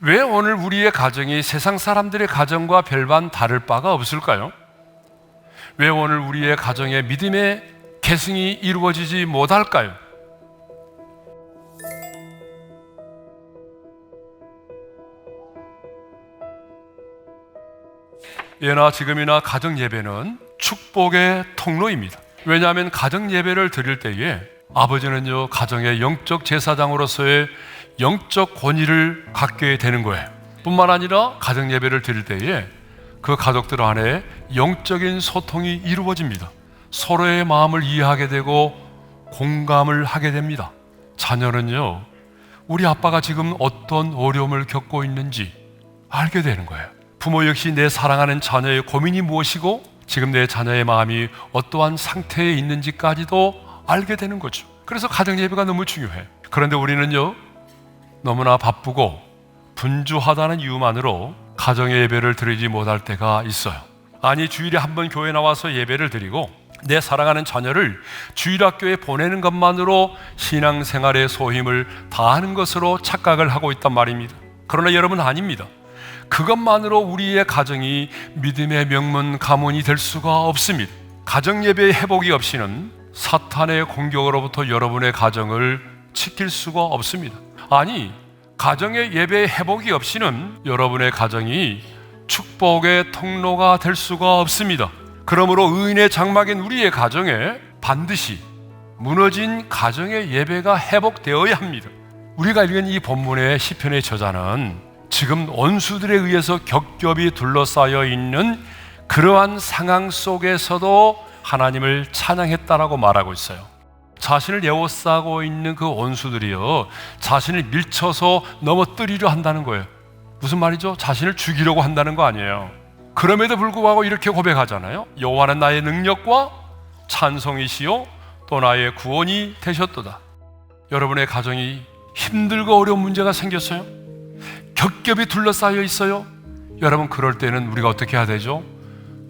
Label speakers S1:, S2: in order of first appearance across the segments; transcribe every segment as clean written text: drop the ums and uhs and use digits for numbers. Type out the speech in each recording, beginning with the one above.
S1: 왜 오늘 우리의 가정이 세상 사람들의 가정과 별반 다를 바가 없을까요? 왜 오늘 우리의 가정에 믿음의 계승이 이루어지지 못할까요? 예나 지금이나 가정 예배는 축복의 통로입니다. 왜냐하면 가정 예배를 드릴 때에 아버지는요, 가정의 영적 제사장으로서의 영적 권위를 갖게 되는 거예요. 뿐만 아니라 가정 예배를 드릴 때에 그 가족들 안에 영적인 소통이 이루어집니다. 서로의 마음을 이해하게 되고 공감을 하게 됩니다. 자녀는요, 우리 아빠가 지금 어떤 어려움을 겪고 있는지 알게 되는 거예요. 부모 역시 내 사랑하는 자녀의 고민이 무엇이고 지금 내 자녀의 마음이 어떠한 상태에 있는지까지도 알게 되는 거죠. 그래서 가정 예배가 너무 중요해요. 그런데 우리는요, 너무나 바쁘고 분주하다는 이유만으로 가정의 예배를 드리지 못할 때가 있어요. 아니, 주일에 한 번 교회 나와서 예배를 드리고 내 사랑하는 자녀를 주일학교에 보내는 것만으로 신앙생활의 소임을 다하는 것으로 착각을 하고 있단 말입니다. 그러나 여러분, 아닙니다. 그것만으로 우리의 가정이 믿음의 명문 가문이 될 수가 없습니다. 가정 예배의 회복이 없이는 사탄의 공격으로부터 여러분의 가정을 지킬 수가 없습니다. 아니, 가정의 예배의 회복이 없이는 여러분의 가정이 축복의 통로가 될 수가 없습니다. 그러므로 의인의 장막인 우리의 가정에 반드시 무너진 가정의 예배가 회복되어야 합니다. 우리가 읽은 이 본문의 시편의 저자는 지금 원수들에 의해서 겹겹이 둘러싸여 있는 그러한 상황 속에서도 하나님을 찬양했다라고 말하고 있어요. 자신을 에워싸고 있는 그 원수들이요, 자신을 밀쳐서 넘어뜨리려 한다는 거예요. 무슨 말이죠? 자신을 죽이려고 한다는 거 아니에요. 그럼에도 불구하고 이렇게 고백하잖아요. 여호와는 나의 능력과 찬송이시요 또 나의 구원이 되셨도다. 여러분의 가정이 힘들고 어려운 문제가 생겼어요? 겹겹이 둘러싸여 있어요? 여러분, 그럴 때는 우리가 어떻게 해야 되죠?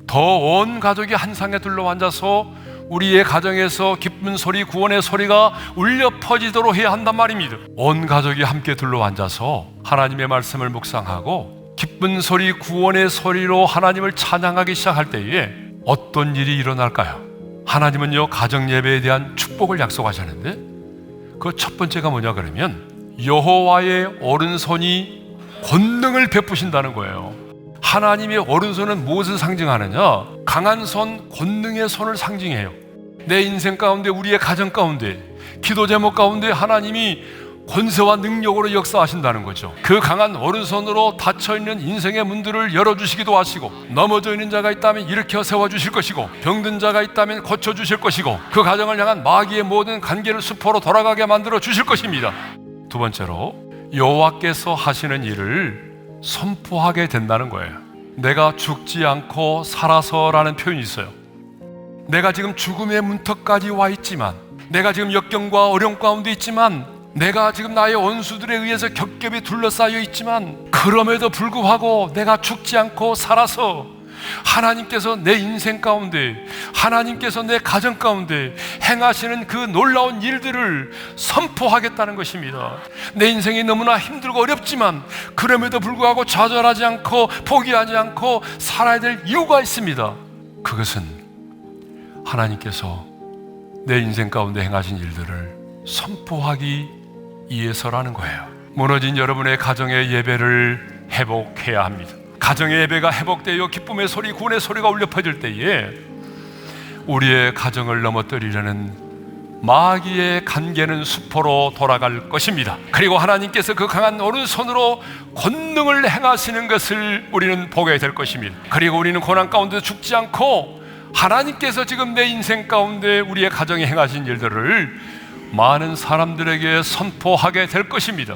S1: 더 온 가족이 한 상에 둘러앉아서 우리의 가정에서 기쁜 소리, 구원의 소리가 울려 퍼지도록 해야 한단 말입니다. 온 가족이 함께 둘러앉아서 하나님의 말씀을 묵상하고 기쁜 소리, 구원의 소리로 하나님을 찬양하기 시작할 때에 어떤 일이 일어날까요? 하나님은요, 가정 예배에 대한 축복을 약속하셨는데 그 첫 번째가 뭐냐 그러면 여호와의 오른손이 권능을 베푸신다는 거예요. 하나님의 오른손은 무엇을 상징하느냐? 강한 손, 권능의 손을 상징해요. 내 인생 가운데, 우리의 가정 가운데, 기도 제목 가운데 하나님이 권세와 능력으로 역사하신다는 거죠. 그 강한 오른손으로 닫혀있는 인생의 문들을 열어주시기도 하시고, 넘어져 있는 자가 있다면 일으켜 세워주실 것이고, 병든 자가 있다면 고쳐주실 것이고, 그 가정을 향한 마귀의 모든 관계를 수포로 돌아가게 만들어 주실 것입니다. 두 번째로 여호와께서 하시는 일을 선포하게 된다는 거예요. 내가 죽지 않고 살아서라는 표현이 있어요. 내가 지금 죽음의 문턱까지 와 있지만, 내가 지금 역경과 어려움 가운데 있지만, 내가 지금 나의 원수들에 의해서 겹겹이 둘러싸여 있지만, 그럼에도 불구하고 내가 죽지 않고 살아서 하나님께서 내 인생 가운데, 하나님께서 내 가정 가운데 행하시는 그 놀라운 일들을 선포하겠다는 것입니다. 내 인생이 너무나 힘들고 어렵지만 그럼에도 불구하고 좌절하지 않고 포기하지 않고 살아야 될 이유가 있습니다. 그것은 하나님께서 내 인생 가운데 행하신 일들을 선포하기 위해서라는 거예요. 무너진 여러분의 가정의 예배를 회복해야 합니다. 가정의 예배가 회복되어 기쁨의 소리, 구원의 소리가 울려 퍼질 때에 우리의 가정을 넘어뜨리려는 마귀의 간계는 수포로 돌아갈 것입니다. 그리고 하나님께서 그 강한 오른손으로 권능을 행하시는 것을 우리는 보게 될 것입니다. 그리고 우리는 고난 가운데 죽지 않고 하나님께서 지금 내 인생 가운데 우리의 가정에 행하신 일들을 많은 사람들에게 선포하게 될 것입니다.